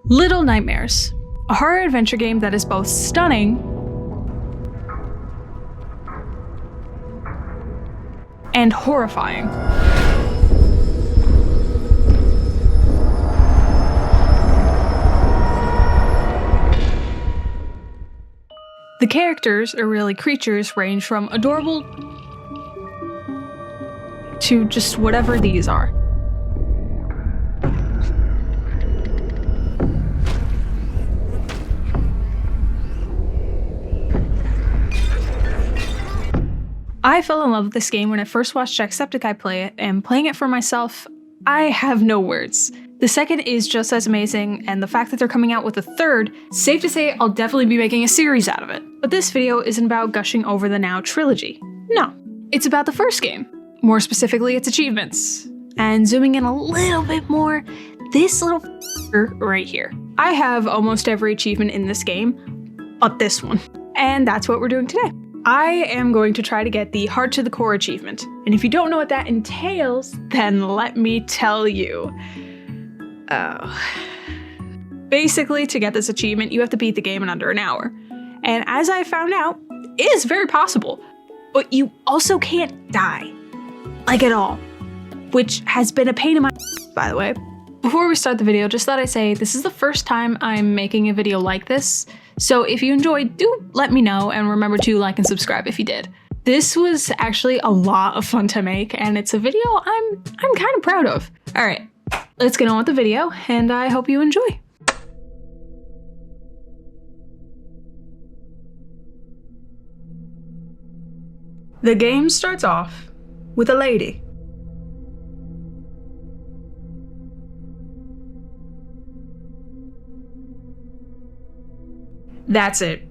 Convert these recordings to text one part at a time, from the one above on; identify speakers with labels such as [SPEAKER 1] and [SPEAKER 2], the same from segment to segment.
[SPEAKER 1] Little Nightmares, a horror adventure game that is both stunning and horrifying. The characters, or really creatures, range from adorable to just whatever these are. I fell in love with this game when I first watched Jacksepticeye play it, and playing it for myself, I have no words. The second is just as amazing, and the fact that they're coming out with a third, safe to say I'll definitely be making a series out of it. But this video isn't about gushing over the Now trilogy. No, it's about the first game. More specifically, its achievements. And zooming in a little bit more, this little right here. I have almost every achievement in this game, but this one. And that's what we're doing today. I am going to try to get the Heart to the Core achievement. And if you don't know what that entails, then let me tell you. Basically, to get this achievement, you have to beat the game in under an hour. And as I found out, it is very possible. But you also can't die. Like at all. Which has been a pain in my by the way. Before we start the video, just thought I'd say this is the first time I'm making a video like this. So if you enjoyed, do let me know, and remember to like and subscribe if you did. This was actually a lot of fun to make, and it's a video I'm kind of proud of. All right, let's get on with the video, and I hope you enjoy. The game starts off with a lady. That's it.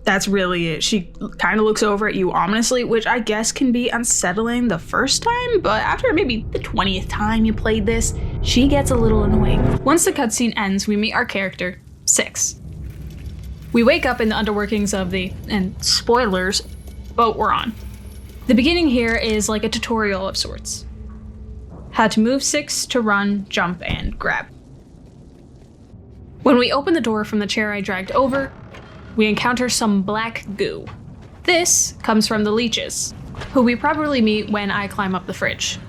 [SPEAKER 1] That's really it. She kind of looks over at you ominously, which I guess can be unsettling the first time, but after maybe the 20th time you played this, she gets a little annoying. Once the cutscene ends, we meet our character, 6. We wake up in the underworkings of the, and spoilers, boat we're on. The beginning here is like a tutorial of sorts. How to move 6 to run, jump, and grab. When we open the door from the chair I dragged over, we encounter some black goo. This comes from the leeches, who we probably meet when I climb up the fridge.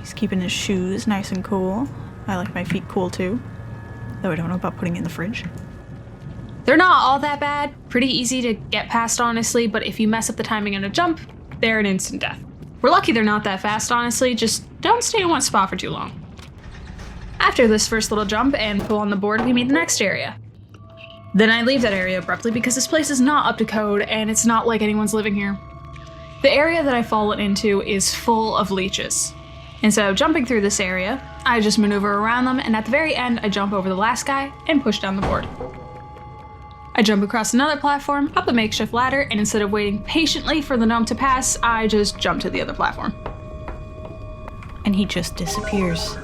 [SPEAKER 2] He's keeping his shoes nice and cool. I like my feet cool too, though I don't know about putting in the fridge.
[SPEAKER 1] They're not all that bad, pretty easy to get past honestly, but if you mess up the timing on a jump, they're an instant death. We're lucky they're not that fast honestly, just don't stay in one spot for too long. After this first little jump and pull on the board, we meet the next area. Then I leave that area abruptly because this place is not up to code and it's not like anyone's living here. The area that I've fallen into is full of leeches. Instead of jumping through this area, I just maneuver around them, and at the very end I jump over the last guy and push down the board. I jump across another platform, up a makeshift ladder, and instead of waiting patiently for the gnome to pass, I just jump to the other platform.
[SPEAKER 2] And he just disappears.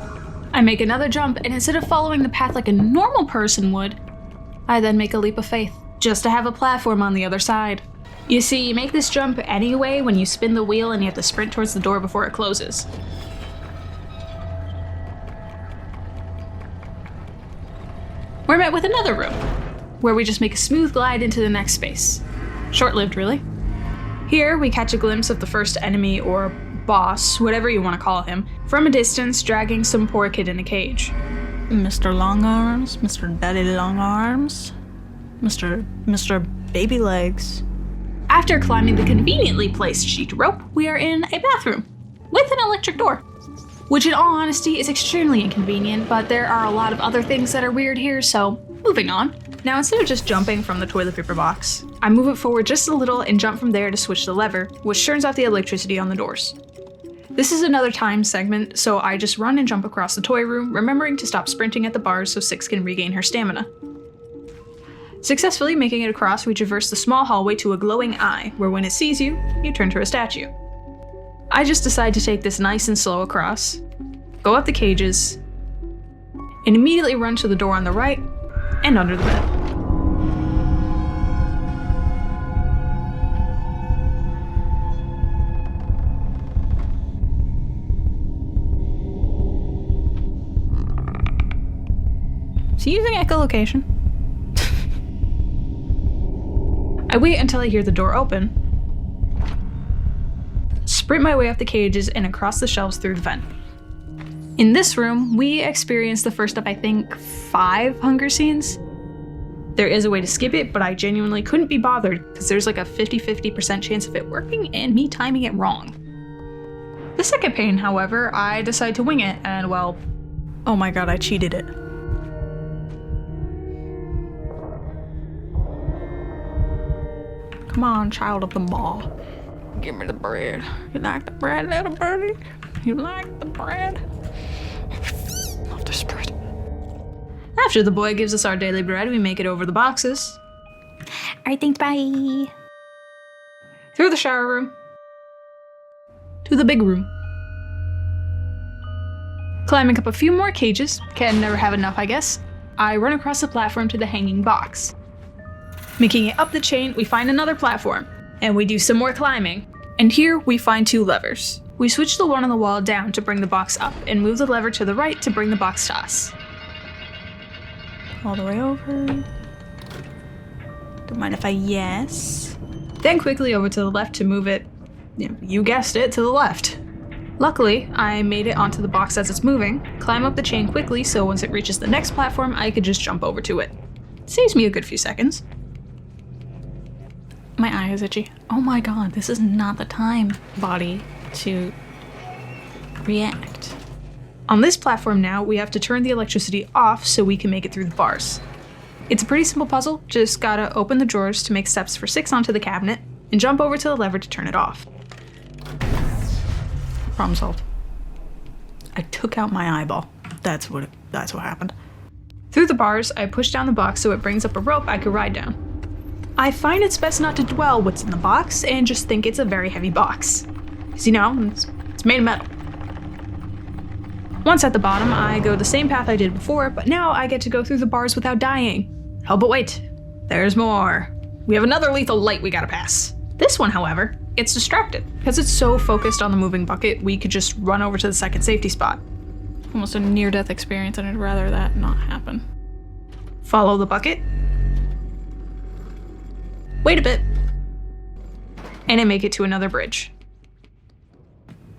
[SPEAKER 1] I make another jump, and instead of following the path like a normal person would, I then make a leap of faith, just to have a platform on the other side. You see, you make this jump anyway when you spin the wheel and you have to sprint towards the door before it closes. We're met with another room, where we just make a smooth glide into the next space. Short-lived, really. Here, we catch a glimpse of the first enemy, or boss, whatever you want to call him, from a distance dragging some poor kid in a cage.
[SPEAKER 2] Mr. Long Arms, Mr. Daddy Long Arms, Mr. Baby Legs.
[SPEAKER 1] After climbing the conveniently placed sheet rope, we are in a bathroom with an electric door, which in all honesty is extremely inconvenient, but there are a lot of other things that are weird here, so moving on. Now instead of just jumping from the toilet paper box, I move it forward just a little and jump from there to switch the lever, which turns off the electricity on the doors. This is another time segment, so I just run and jump across the toy room, remembering to stop sprinting at the bars so 6 can regain her stamina. Successfully making it across, we traverse the small hallway to a glowing eye, where when it sees you, you turn to a statue. I just decide to take this nice and slow across, go up the cages, and immediately run to the door on the right and under the bed.
[SPEAKER 2] Is he using echolocation?
[SPEAKER 1] I wait until I hear the door open, sprint my way up the cages and across the shelves through the vent. In this room, we experience the first of, I think, 5 hunger scenes. There is a way to skip it, but I genuinely couldn't be bothered because there's like a 50-50% chance of it working and me timing it wrong. The second pain, however, I decide to wing it and, well...
[SPEAKER 2] Oh my god, I cheated it. Come on, child of the ball. Give me the bread. You like the bread, little birdie? You like the bread? Love this bread.
[SPEAKER 1] After the boy gives us our daily bread, we make it over the boxes.
[SPEAKER 2] Alright, thanks, bye.
[SPEAKER 1] Through the shower room. To the big room. Climbing up a few more cages, can never have enough I guess, I run across the platform to the hanging box. Making it up the chain, we find another platform, and we do some more climbing. And here we find 2 levers. We switch the one on the wall down to bring the box up, and move the lever to the right to bring the box to us.
[SPEAKER 2] All the way over. Don't mind if I yes.
[SPEAKER 1] Then quickly over to the left to move it, you guessed it, to the left. Luckily, I made it onto the box as it's moving, climb up the chain quickly so once it reaches the next platform, I could just jump over to it. Saves me a good few seconds.
[SPEAKER 2] My eye is itchy. Oh my god, this is not the time, body, to react.
[SPEAKER 1] On this platform now, we have to turn the electricity off so we can make it through the bars. It's a pretty simple puzzle, just gotta open the drawers to make steps for 6 onto the cabinet, and jump over to the lever to turn it off.
[SPEAKER 2] Problem solved. I took out my eyeball. That's what happened.
[SPEAKER 1] Through the bars, I push down the box so it brings up a rope I could ride down. I find it's best not to dwell what's in the box and just think it's a very heavy box. Because it's made of metal. Once at the bottom, I go the same path I did before, but now I get to go through the bars without dying. Oh, but wait, there's more. We have another lethal light we gotta pass. This one, however, gets distracted. Because it's so focused on the moving bucket, we could just run over to the second safety spot.
[SPEAKER 2] Almost a near-death experience, and I'd rather that not happen.
[SPEAKER 1] Follow the bucket. Wait a bit. And I make it to another bridge.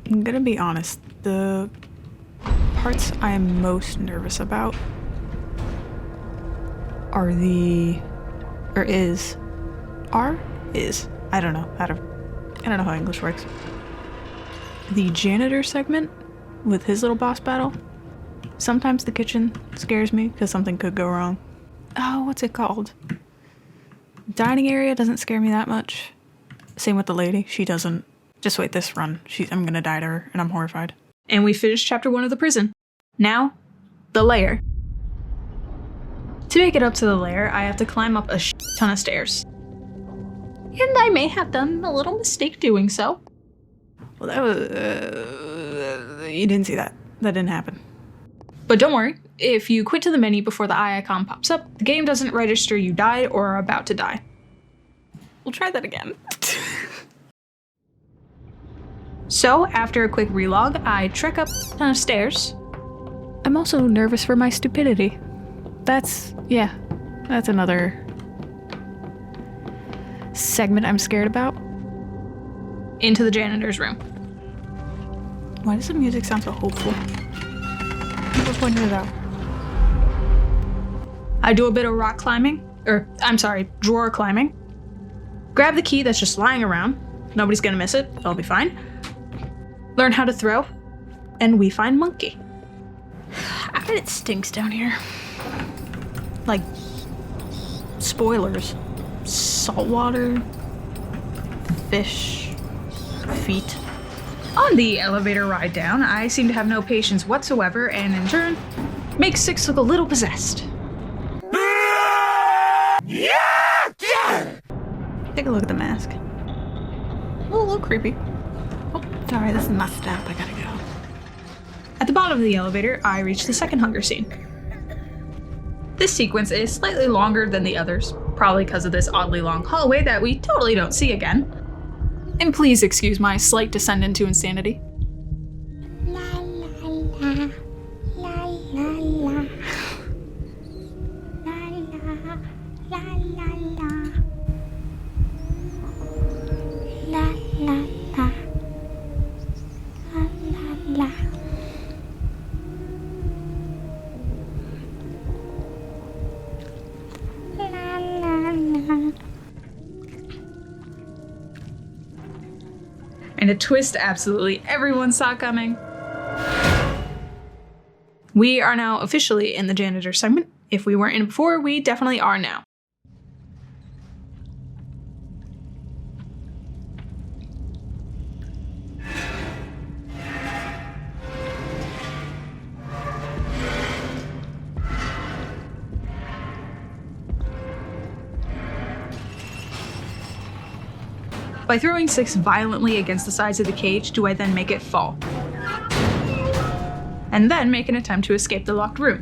[SPEAKER 2] I'm gonna be honest, the parts I am most nervous about are I don't know how English works. The janitor segment with his little boss battle. Sometimes the kitchen scares me because something could go wrong. Oh, what's it called? Dining area doesn't scare me that much. Same with the lady. She doesn't. Just wait this run. I'm gonna die to her, and I'm horrified.
[SPEAKER 1] And we finished chapter 1 of the prison. Now, the lair. To make it up to the lair, I have to climb up a ton of stairs. And I may have done a little mistake doing so.
[SPEAKER 2] Well, that was... you didn't see that. That didn't happen.
[SPEAKER 1] But don't worry, if you quit to the menu before the eye icon pops up, the game doesn't register you died or are about to die.
[SPEAKER 2] We'll try that again.
[SPEAKER 1] So, after a quick relog, I trek up a ton of stairs.
[SPEAKER 2] I'm also nervous for my stupidity. That's another segment I'm scared about.
[SPEAKER 1] Into the janitor's room.
[SPEAKER 2] Why does the music sound so hopeful? People pointed it out.
[SPEAKER 1] I do a bit of drawer climbing. Grab the key that's just lying around. Nobody's gonna miss it, I'll be fine. Learn how to throw, and we find Monkey.
[SPEAKER 2] I bet it stinks down here. Like, spoilers. Saltwater, fish, feet.
[SPEAKER 1] On the elevator ride down, I seem to have no patience whatsoever, and in turn, make 6 look a little possessed.
[SPEAKER 2] Take a look at the mask. A little creepy. Oh, sorry, this is my stop. I gotta go.
[SPEAKER 1] At the bottom of the elevator, I reach the second hunger scene. This sequence is slightly longer than the others, probably because of this oddly long hallway that we totally don't see again. And please excuse my slight descent into insanity. And a twist absolutely everyone saw coming. We are now officially in the janitor segment. If we weren't in before, we definitely are now. By throwing 6 violently against the sides of the cage, do I then make it fall. And then make an attempt to escape the locked room.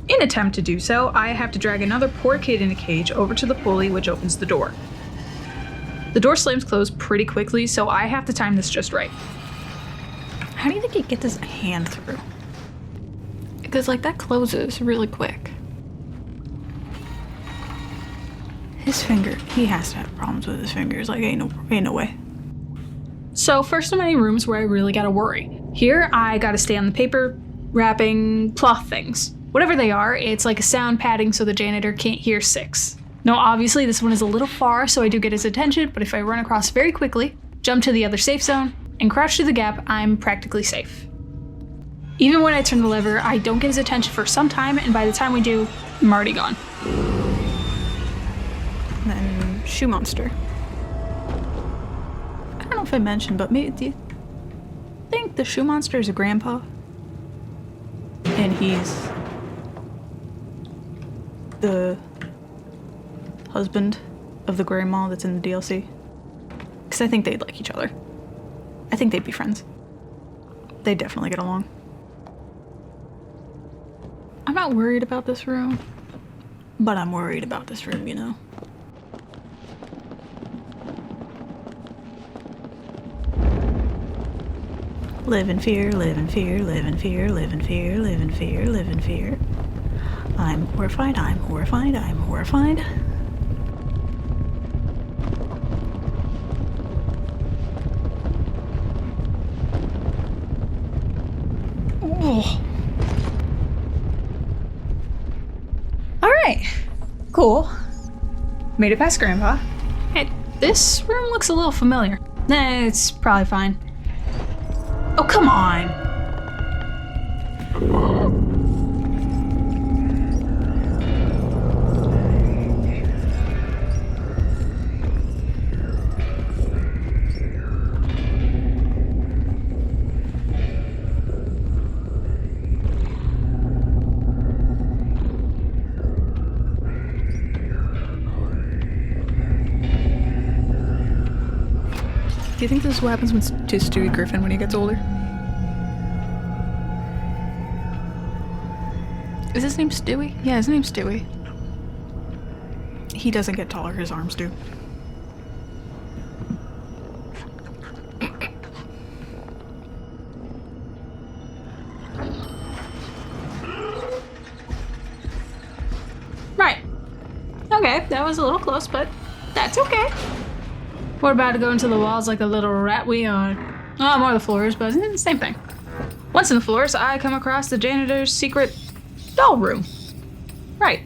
[SPEAKER 1] In attempt to do so, I have to drag another poor kid in a cage over to the pulley which opens the door. The door slams closed pretty quickly, so I have to time this just right.
[SPEAKER 2] How do you think you get this hand through? Because, like, that closes really quick. His finger, he has to have problems with his fingers. Like, ain't no way.
[SPEAKER 1] So first of many rooms where I really gotta worry. Here, I gotta stay on the paper, wrapping cloth things. Whatever they are, it's like a sound padding so the janitor can't hear 6. Now obviously this one is a little far, so I do get his attention, but if I run across very quickly, jump to the other safe zone, and crouch through the gap, I'm practically safe. Even when I turn the lever, I don't get his attention for some time, and by the time we do, I'm already gone.
[SPEAKER 2] And then Shoe Monster. I don't know if I mentioned, but maybe do you think the Shoe Monster is a grandpa? And he's the husband of the grandma that's in the DLC? Because I think they'd like each other. I think they'd be friends. They'd definitely get along. I'm not worried about this room, but I'm worried about this room, you know? Live in fear, live in fear, live in fear, live in fear, live in fear, live in fear. I'm horrified, I'm horrified, I'm horrified. Oh.
[SPEAKER 1] Alright, cool. Made it past Grandpa. Hey, this room looks a little familiar. Nah, it's probably fine. Oh, come on!
[SPEAKER 2] Do you think this is what happens to Stewie Griffin when he gets older? Is his name Stewie? Yeah, his name's Stewie. He doesn't get taller, his arms do.
[SPEAKER 1] Right. Okay, that was a little close, but that's okay. We're about to go into the walls like the little rat we are. Oh, more the floors, but same thing. Once in the floors, I come across the janitor's secret doll room. Right.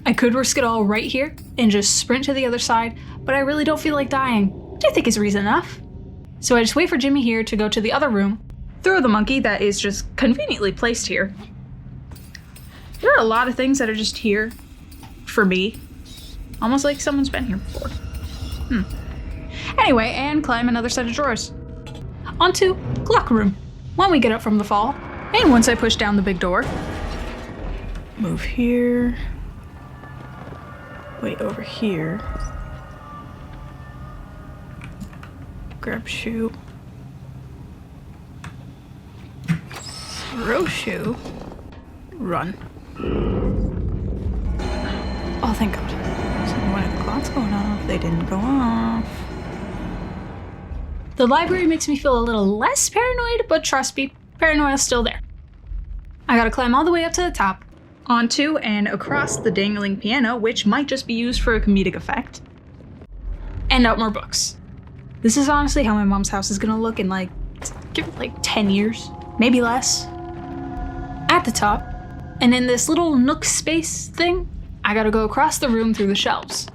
[SPEAKER 1] I could risk it all right here and just sprint to the other side, but I really don't feel like dying, which I think is reason enough. So I just wait for Jimmy here to go to the other room, throw the monkey that is just conveniently placed here. There are a lot of things that are just here for me. Almost like someone's been here before. Anyway, and climb another set of drawers. Onto clock room. When we get up from the fall, and once I push down the big door.
[SPEAKER 2] Move here. Wait, over here. Grab shoe. Throw shoe. Run. Oh, thank God. So one of the clocks going off. They didn't go off.
[SPEAKER 1] The library makes me feel a little less paranoid, but trust me, paranoia's still there. I gotta climb all the way up to the top, onto and across the dangling piano, which might just be used for a comedic effect, and out more books. This is honestly how my mom's house is gonna look in give it 10 years, maybe less. At the top, and in this little nook space thing, I gotta go across the room through the shelves.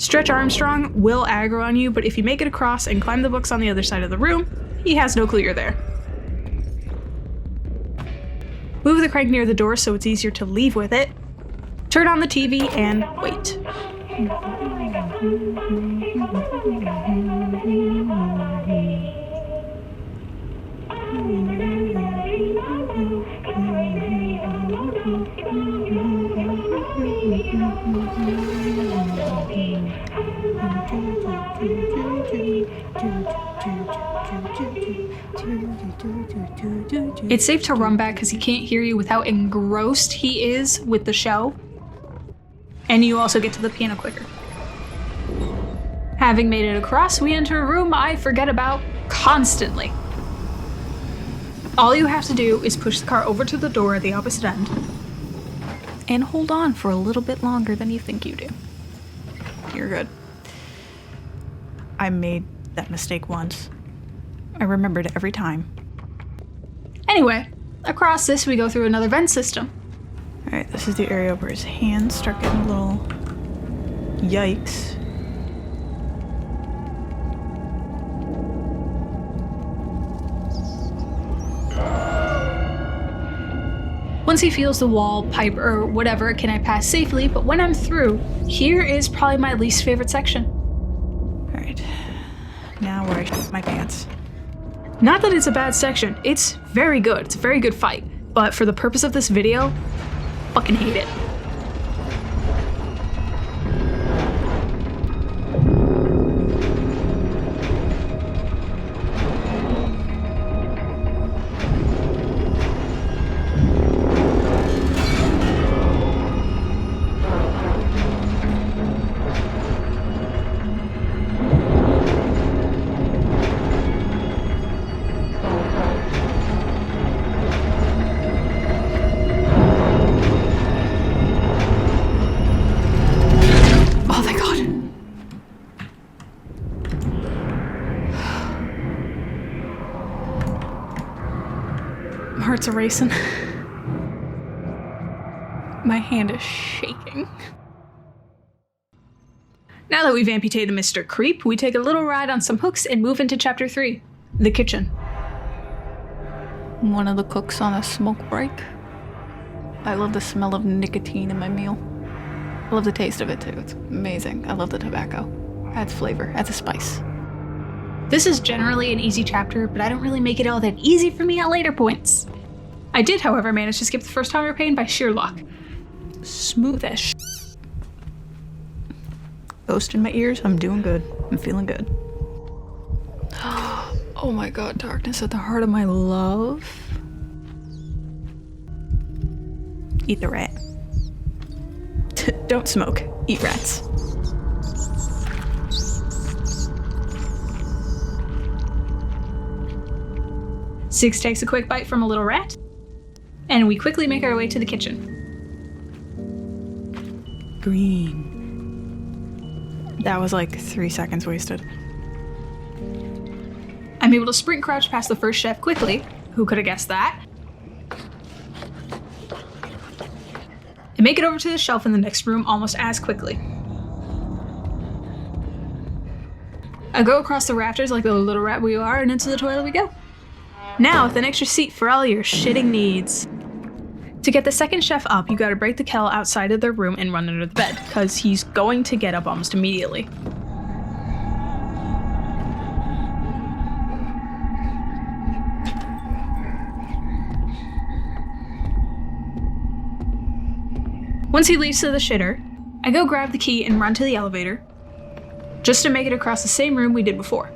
[SPEAKER 2] Stretch Armstrong will aggro on you, but if you make it across and climb the books on the other side of the room, he has no clue you're there. Move the crank near the door so it's easier to leave with it. Turn on the TV and wait. It's safe to run back because he can't hear you with how engrossed he is with the show. And you also get to the piano quicker. Having made it across, we enter a room I forget about constantly. All you have to do is push the car over to the door at the opposite end and hold on for a little bit longer than you think you do. You're good. I made that mistake once. I remembered it every time. Anyway, across this we go through another vent system. Alright, this is the area where his hands start getting a little... Yikes. Once he feels the wall, pipe, or whatever, can I pass safely, but when I'm through, here is probably my least favorite section. Alright, now where I shit my pants. Not that it's a bad section, it's very good, it's a very good fight, but for the purpose of this video, fucking hate it. Heart's a racing. My hand is shaking. Now that we've amputated Mr. Creep, we take a little ride on some hooks and move into Chapter 3, the kitchen. One of the cooks on a smoke break. I love the smell of nicotine in my meal. I love the taste of it too, it's amazing. I love the tobacco. Adds flavor, adds a spice. This is generally an easy chapter, but I don't really make it all that easy for me at later points. I did, however, manage to skip the first time you're pain by sheer luck. Smooth as sh**. Ghost in my ears, I'm doing good. I'm feeling good. Oh my god, darkness at the heart of my love. Eat the rat. Don't smoke. Eat rats. Six takes a quick bite from a little rat, and we quickly make our way to the kitchen. Green. That was like 3 seconds wasted. I'm able to sprint crouch past the first chef quickly. Who could have guessed that? And make it over to the shelf in the next room almost as quickly. I go across the rafters like the little rat we are, and into the toilet we go. Now, with an extra seat for all your shitting needs. To get the second chef up, you gotta break the kettle outside of their room and run under the bed, because he's going to get up almost immediately. Once he leaves to the shitter, I go grab the key and run to the elevator, just to make it across the same room we did before.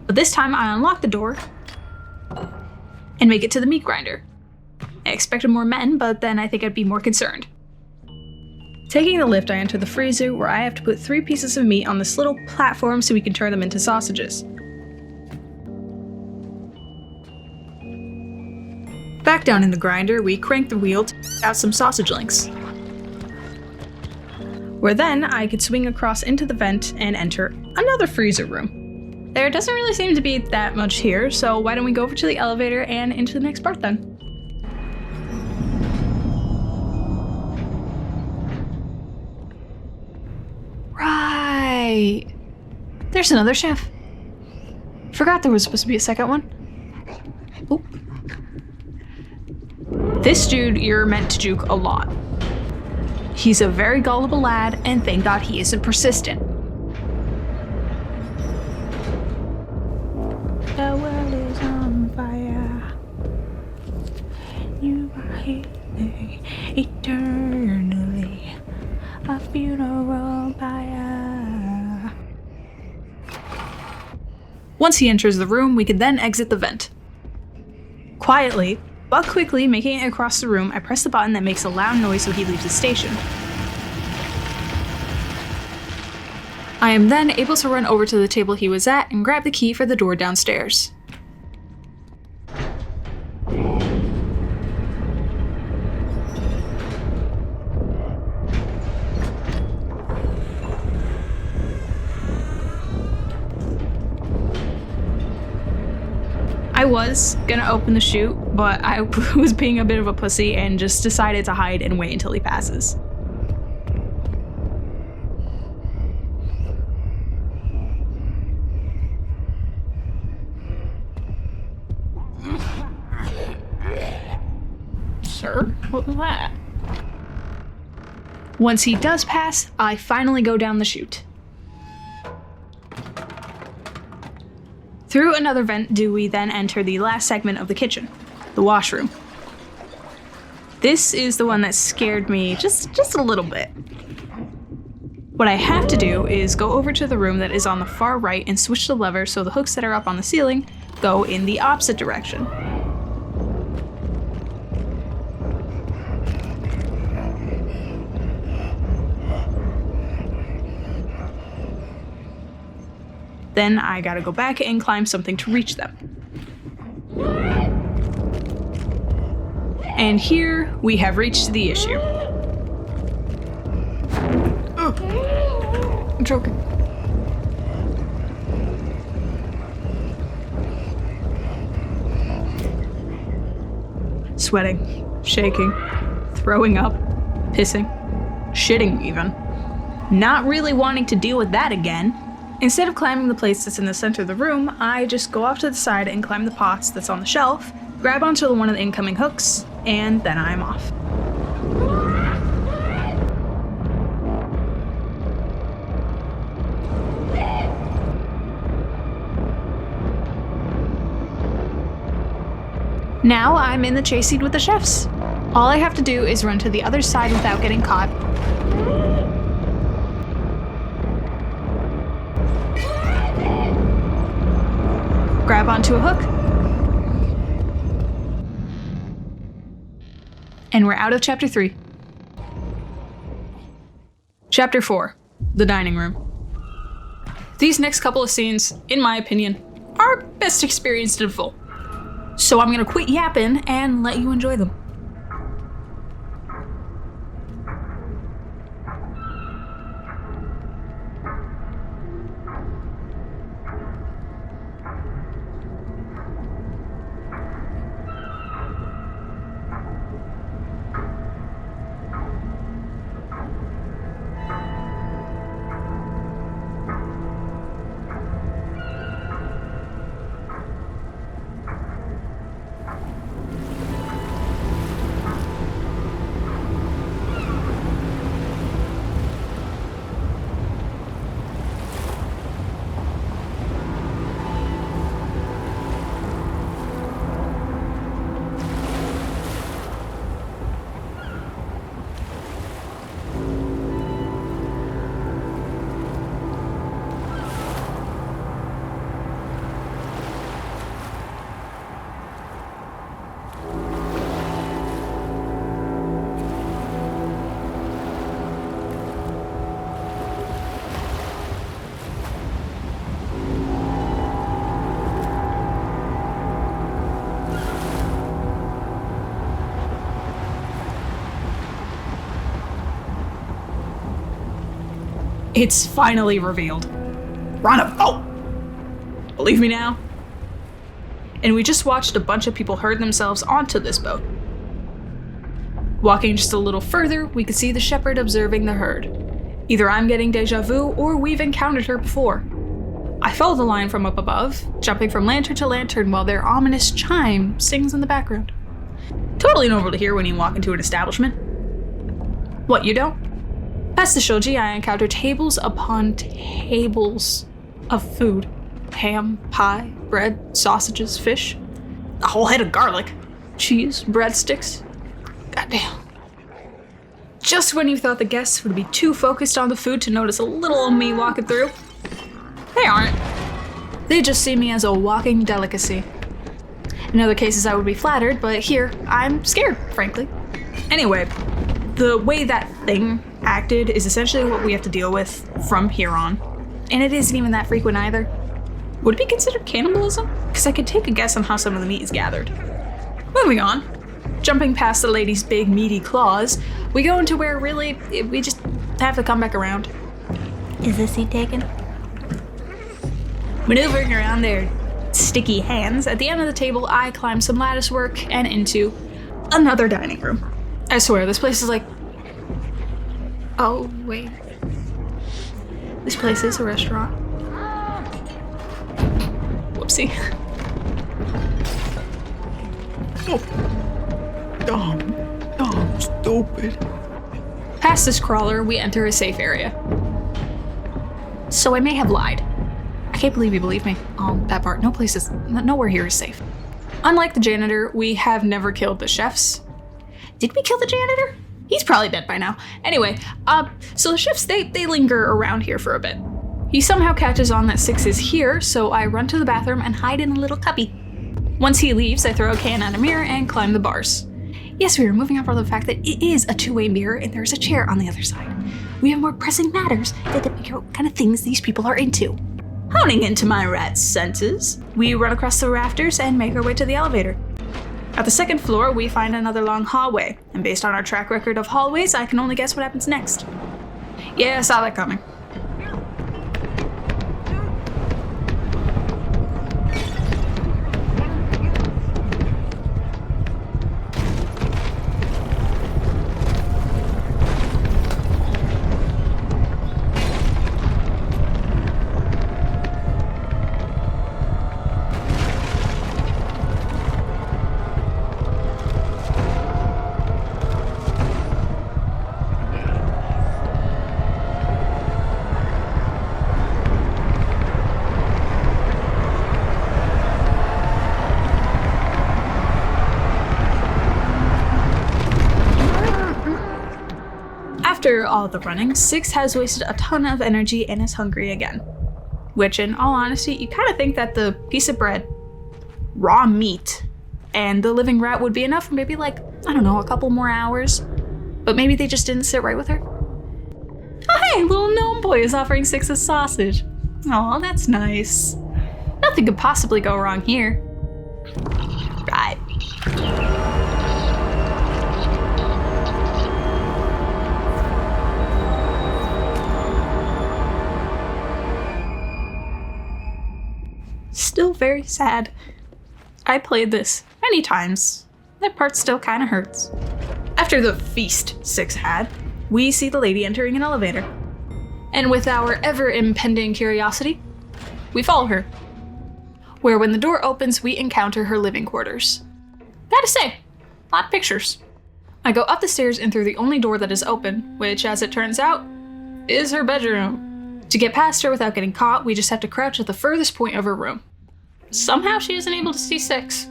[SPEAKER 2] But this time I unlock the door and make it to the meat grinder. I expected more men, but then I think I'd be more concerned. Taking the lift, I enter the freezer where I have to put 3 pieces of meat on this little platform so we can turn them into sausages. Back down in the grinder, we crank the wheel to out some sausage links. Where then I could swing across into the vent and enter another freezer room. There doesn't really seem to be that much here, so why don't we go over to the elevator and into the next part then?
[SPEAKER 1] There's another chef. Forgot there was supposed to be a second one. Oop. This dude you're meant to juke a lot. He's a very gullible lad, and thank God he isn't persistent.
[SPEAKER 2] The world is on fire. You are here eternally. A funeral pyre. Once he enters the room, we can then exit the vent. Quietly, but quickly making it across the room, I press the button that makes a loud noise so he leaves the station. I am then able to run over to the table he was at and grab the key for the door downstairs. I was gonna open the chute, but I was being a bit of a pussy and just decided to hide and wait until he passes. Sir, what was that? Once he does pass, I finally go down the chute. Through another vent do we then enter the last segment of the kitchen, the washroom. This is the one that scared me just a little bit. What I have to do is go over to the room that is on the far right and switch the lever so the hooks that are up on the ceiling go in the opposite direction. Then I gotta go back and climb something to reach them. And here we have reached the issue. I'm choking. Sweating, shaking, throwing up, pissing, shitting even. Not really wanting to deal with that again. Instead of climbing the place that's in the center of the room, I just go off to the side and climb the pots that's on the shelf, grab onto one of the incoming hooks, and then I'm off. Now I'm in the chase seat with the chefs. All I have to do is run to the other side without getting caught. Grab onto a hook. And we're out of Chapter 3. Chapter 4, the dining room. These next couple of scenes, in my opinion, are best experienced in full. So I'm gonna quit yapping and let you enjoy them. It's finally revealed. We're on a boat! Believe me now? And we just watched a bunch of people herd themselves onto this boat. Walking just a little further, we could see the shepherd observing the herd. Either I'm getting deja vu or we've encountered her before.
[SPEAKER 1] I follow the line from up above, jumping from lantern to lantern while their ominous chime sings in the background. Totally normal to hear when you walk into an establishment. What, you don't? Past the shoji, I encounter tables upon tables of food. Ham, pie, bread, sausages, fish, a whole head of garlic, cheese, breadsticks. Goddamn. Just when you thought the guests would be too focused on the food to notice a little old me walking through, they aren't. They just see me as a walking delicacy. In other cases, I would be flattered, but here, I'm scared, frankly. Anyway, the way that thing acted is essentially what we have to deal with from here on. And it isn't even that frequent either. Would it be considered cannibalism? Because I could take a guess on how some of the meat is gathered. Moving on. Jumping past the lady's big meaty claws, we go into where really, we just have to come back around.
[SPEAKER 2] Is this seat taken?
[SPEAKER 1] Maneuvering around their sticky hands, at the end of the table, I climb some lattice work and into another dining room. I swear, this place is like... Oh, wait. This place is a restaurant. Whoopsie.
[SPEAKER 3] Dumb, stupid.
[SPEAKER 1] Past this crawler, we enter a safe area. So I may have lied. I can't believe you believe me on that part. Nowhere here is safe. Unlike the janitor, we have never killed the chefs. Did we kill the janitor? He's probably dead by now. Anyway, so the chefs, they linger around here for a bit. He somehow catches on that Six is here, so I run to the bathroom and hide in a little cubby. Once he leaves, I throw a can at a mirror and climb the bars. Yes, we are moving on from the fact that it is a two-way mirror and there's a chair on the other side. We have more pressing matters that figure out what kind of things these people are into. Honing into my rat senses, we run across the rafters and make our way to the elevator. At the second floor, we find another long hallway, and based on our track record of hallways, I can only guess what happens next. Yeah, I saw that coming. After all the running, Six has wasted a ton of energy and is hungry again. Which, in all honesty, you kind of think that the piece of bread, raw meat, and the living rat would be enough for maybe like, I don't know, a couple more hours. But maybe they just didn't sit right with her. Oh hey, little gnome boy is offering Six a sausage. Aw, that's nice. Nothing could possibly go wrong here. Right. Still very sad. I played this many times. That part still kind of hurts. After the feast Six had, we see the lady entering an elevator. And with our ever-impending curiosity, we follow her. Where when the door opens, we encounter her living quarters. Gotta say, a lot of pictures. I go up the stairs and through the only door that is open, which, as it turns out, is her bedroom. To get past her without getting caught, we just have to crouch at the furthest point of her room. Somehow she isn't able to see Six.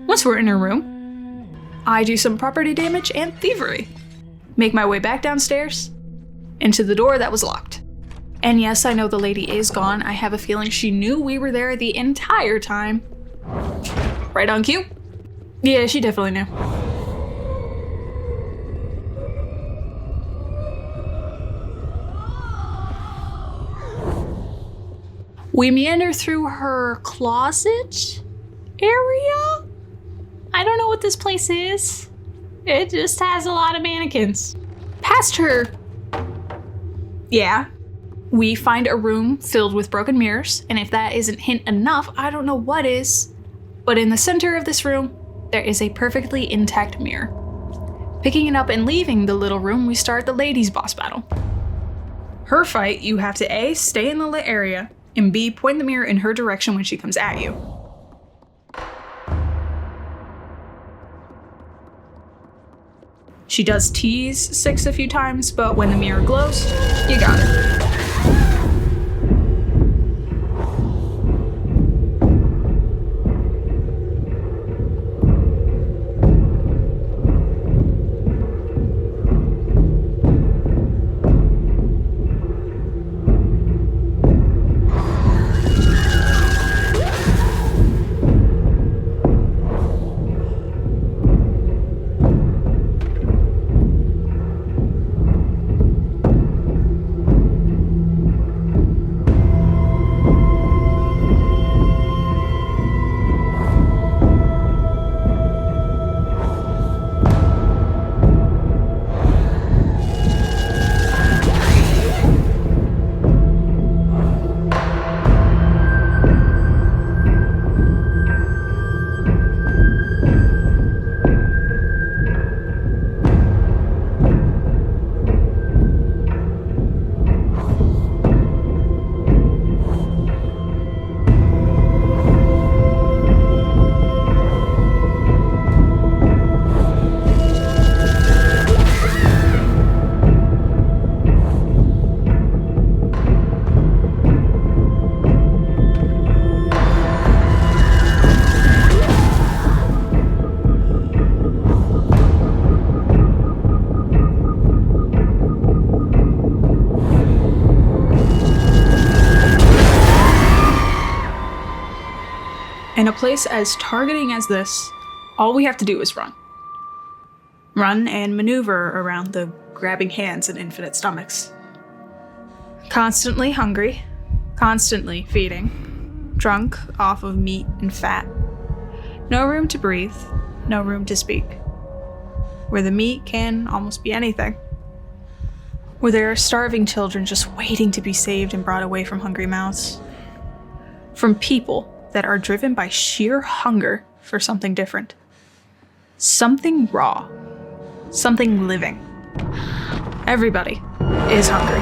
[SPEAKER 1] Once we're in her room, I do some property damage and thievery. Make my way back downstairs, into the door that was locked. And yes, I know the lady is gone. I have a feeling she knew we were there the entire time. Right on cue? Yeah, she definitely knew. We meander through her closet area? I don't know what this place is. It just has a lot of mannequins. Past her, yeah, we find a room filled with broken mirrors, and if that isn't hint enough, I don't know what is. But in the center of this room, there is a perfectly intact mirror. Picking it up and leaving the little room, we start the ladies' boss battle. Her fight, you have to A, stay in the lit area,
[SPEAKER 2] And B, point the mirror in her direction when she comes at you. She does tease 6 a few times, but when the mirror glows, you got her. In a place as targeting as this, all we have to do is run. Run and maneuver around the grabbing hands and infinite stomachs. Constantly hungry, constantly feeding, drunk off of meat and fat. No room to breathe, no room to speak. Where the meat can almost be anything. Where there are starving children just waiting to be saved and brought away from hungry mouths. From people that are driven by sheer hunger for something different. Something raw. Something living. Everybody is hungry.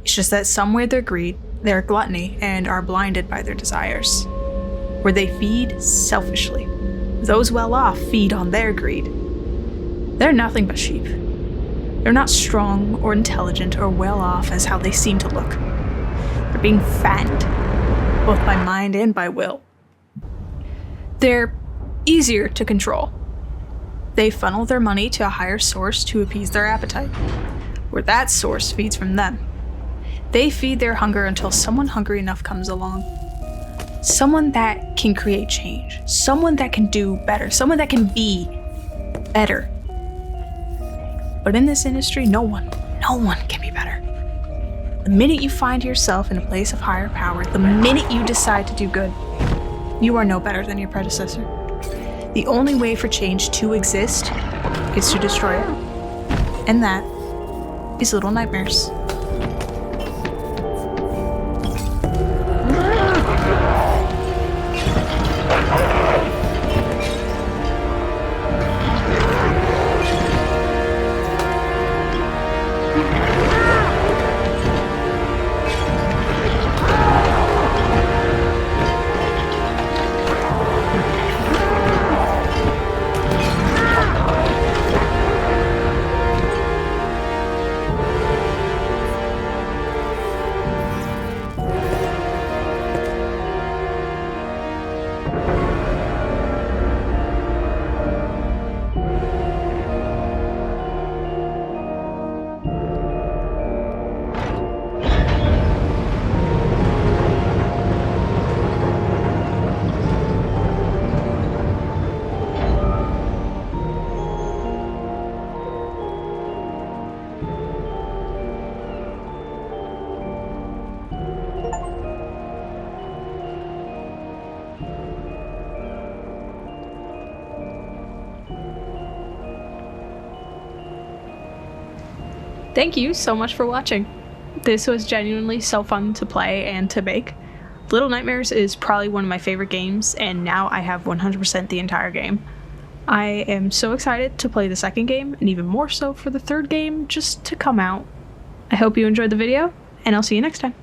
[SPEAKER 2] It's just that some wear their greed, their gluttony, and are blinded by their desires. Where they feed selfishly. Those well off feed on their greed. They're nothing but sheep. They're not strong or intelligent or well off as how they seem to look. They're being fattened, both by mind and by will. They're easier to control. They funnel their money to a higher source to appease their appetite, where that source feeds from them. They feed their hunger until someone hungry enough comes along. Someone that can create change. Someone that can do better. Someone that can be better. But in this industry, no one can be better. The minute you find yourself in a place of higher power, the minute you decide to do good, you are no better than your predecessor. The only way for change to exist is to destroy it. And that is Little Nightmares. Thank you so much for watching. This was genuinely so fun to play and to make.
[SPEAKER 1] Little Nightmares is probably one of my favorite games, and now I have 100% the entire game. I am so excited to play the second game, and even more so for the third game just to come out. I hope you enjoyed the video, and I'll see you next time.